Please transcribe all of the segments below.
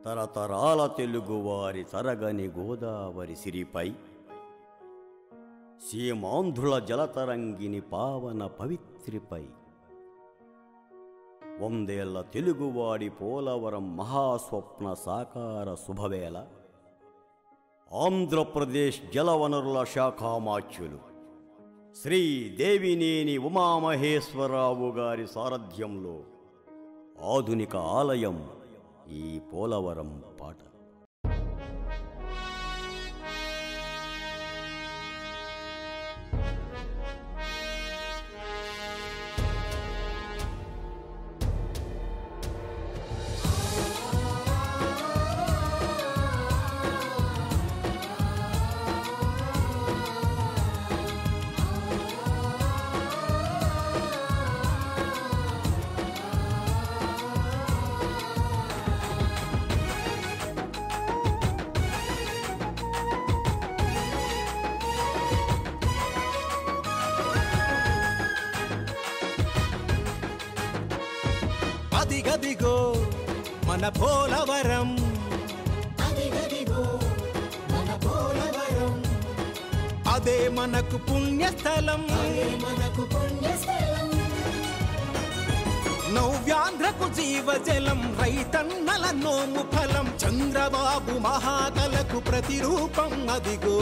తరతరాల తెలుగువారి తరగని గోదావరి సిరిపై సీమాంధ్రుల జలతరంగిని పావన పవిత్రిపై వందేళ్ల తెలుగువాడి పోలవరం మహాస్వప్న సాకార శుభవేళ ఆంధ్రప్రదేశ్ జలవనరుల శాఖామాత్యులు శ్రీ దేవినేని ఉమామహేశ్వరరావు గారి సారథ్యంలో ఆధునిక ఆలయం ఈ పోలవరం పాట. అదిగదిగో మన పోలవరం, అదిగదిగో మన పోలవరం, అదే మనకు పుణ్యస్థలం, అదే మనకు పుణ్యస్థలం. నవ్యాంధ్రకు జీవజలం, రైతన్నల నోము ఫలం, చంద్రబాబు మహాకలకు ప్రతిరూపం అదిగో,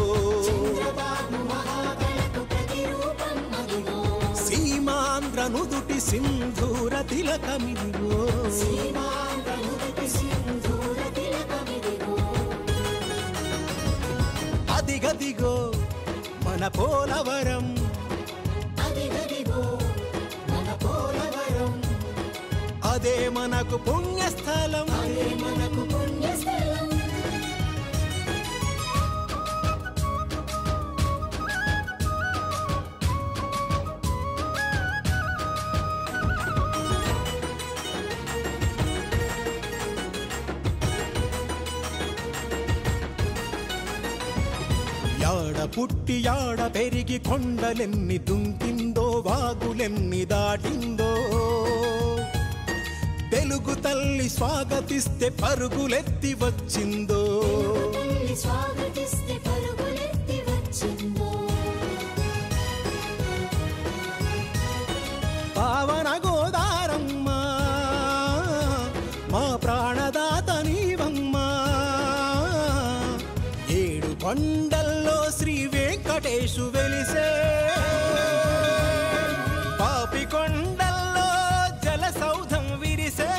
చంద్రబాబు మహాకలకు ప్రతిరూపం అదిగో, సీమాంధ్ర నుదుటి సింధూర తిలకమిదిగో, సీమాంధ్ర నుదుటి సింధూర తిలకమిదిగో. అదిగదిగో మన పోలవరం, అదిగదిగో మన పోలవరం, అదే మనకు పుణ్యస్థలం, అదే మనకు పుణ్యస్థలం. యాడ పుట్టి యాడ పెరిగి కొండలెన్ని దుంకిందో, వాగులెన్ని దాటిందో, తెలుగు తల్లి స్వాగతిస్తే పరుగులెత్తి వచ్చిందో, తల్లి స్వాగతిస్తే పరుగులెత్తి వచ్చిందో, పావన గోదారమ్మ మా ప్రాణదాత నీవమ్మా, ఏడు కొండల్లో శ్రీ వెంకటేశు వెలిసే, పాపి కొండల్లో జల సౌధం విరిసే,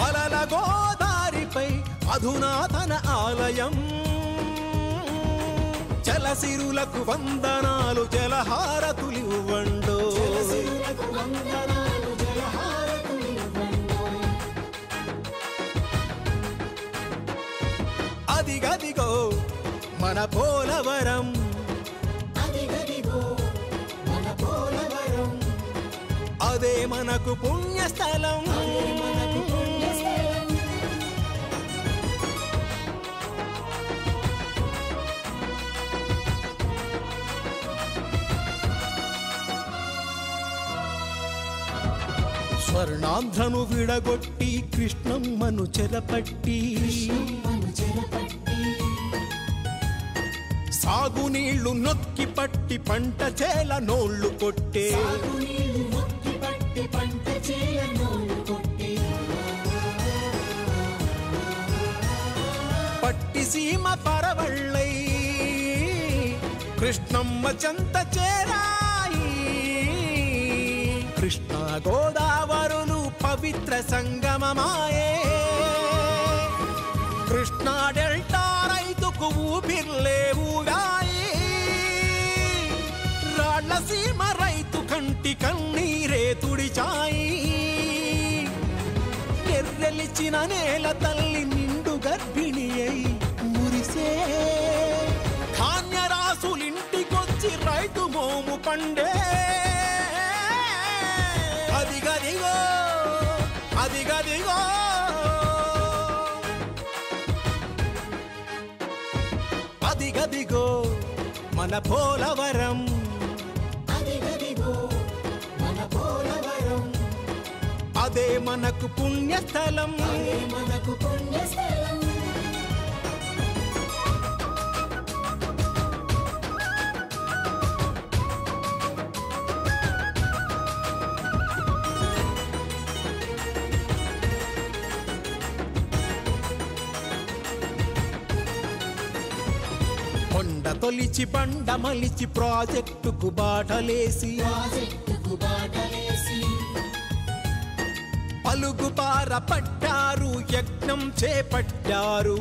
అలల గోదారిపై అధునాతన ఆలయం, జలసిరులకు వందనాలు జలహారతులివ్వండో, జలసిరులకు వందనాలు జలహారతులివ్వండో. అదిగదిగో మన పోలవరం, అదిగదిగో మన పోలవరం, అదే మనకు పుణ్యస్థలం, అదే మనకు పుణ్యస్థలం. స్వర్ణాంధ్రను విడగొట్టి కృష్ణమ్మను చెరపట్టి, కృష్ణమ్మను చెరపట్టి, సాగునీళ్లు నొక్కి పట్టి పంట చేల నోళ్లు కొట్టే, సాగునీళ్లు నొక్కి పట్టి పంట చేల నోళ్లు కొట్టే, పట్టి సీమ పరవళ్ళై కృష్ణమ్మ చెంత చేరాయి, కృష్ణా గోదావరులు పవిత్ర సంగమమాయే, కృష్ణా డెల్టా రైతుకు ఊపిర్లే ఊగాయి, రాళ్ల సీమ రైతు కంటి కన్నీరే తుడిచాయి, ఎర్రెలిచిన నేల తల్లి నిండు గర్భిణి అయి మురిసే, ధాన్యరాసులింటికొచ్చి రైతు మోము పండే, అదిగదిగో అదిగదిగో అదిగదిగో మన పోలవరం, అదిగదిగో మన పోలవరం, అదే మనకు పుణ్యస్థలం. అదే మనకు పుణ్యస్థలం. కొండ తొలిచి బండ మలిచి ప్రాజెక్టుకు బాటలేసి పలుగుపార పట్టారు యజ్ఞం చేపట్టారు.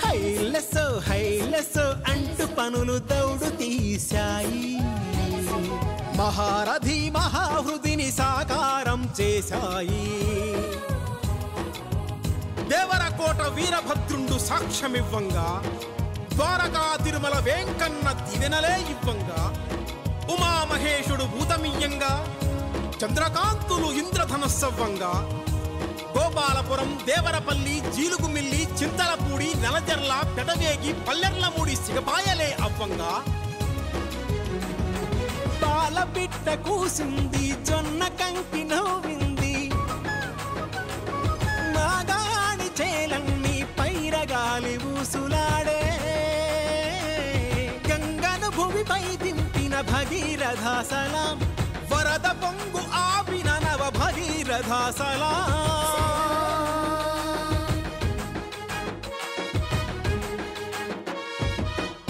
హైలెస్సో హైలెస్సో అంటూ పనులు దౌడు తీశాయి. మహారథి మహాహృదిని సాకారం చేశాయి. దేవరకోట వీరభద్రుండు సాక్ష్యమివ్వంగా, ద్వారకా తిరుమల వేంకన్న దివెనలే ఇవ్వంగా, ఉమామహేశుడు భూతమియ్యంగా, చంద్రకాంతులు ఇంద్రధనస్సవ్వంగా, గోపాలపురం దేవరపల్లి జీలుగుమిల్లి చింతలపూడి నలజర్ల పెదవేగి పల్లెర్లమూడి సిగపాయలే అవ్వంగా, పాలపిట్ట కూసింది జొన్న కంకి నవ్వింది, నాగాని చేలన్నీ పైరగాలి ఊసులాడే, గంగను భూమిపై దింపిన భగీరథ సలాం, వరద పొంగు ఆపిన నవ భగీరథ సలాం.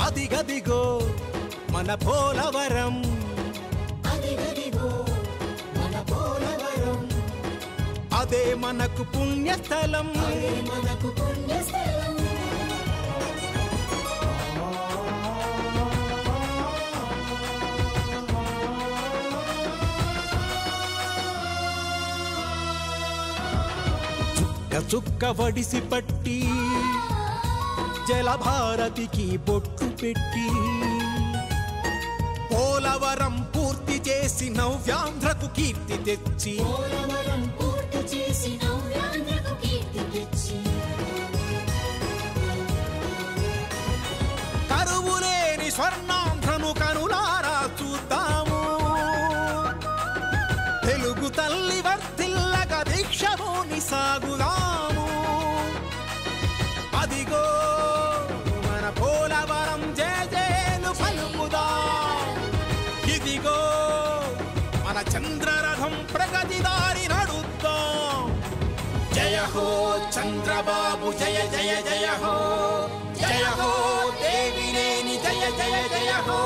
అదిగదిగో మన పోలవరం, అదే మనకు పుణ్యస్థలం. చుక్క చుక్క వడిసి పట్టి జలభారతికి బొట్టు పెట్టి, పోలవరం పూర్తి చేసి నవ్యాంధ్రకు కీర్తి తెచ్చి, కరువులేని స్వర్ణాంధ్రను కనులారా చూద్దాము. తెలుగు తల్లి వర్ధిల్లక దీక్షభూని సాగుదాము. అదిగో మన పోలవరం జయజేలు పలుకుదాం. ఇదిగో మన చంద్రరథం ప్రగతి దారి నడుద్దాం. జయ హో చంద్రబాబు జయ జయ జయ హో, జయ హో దేవినేని జయ జయ జయ హో.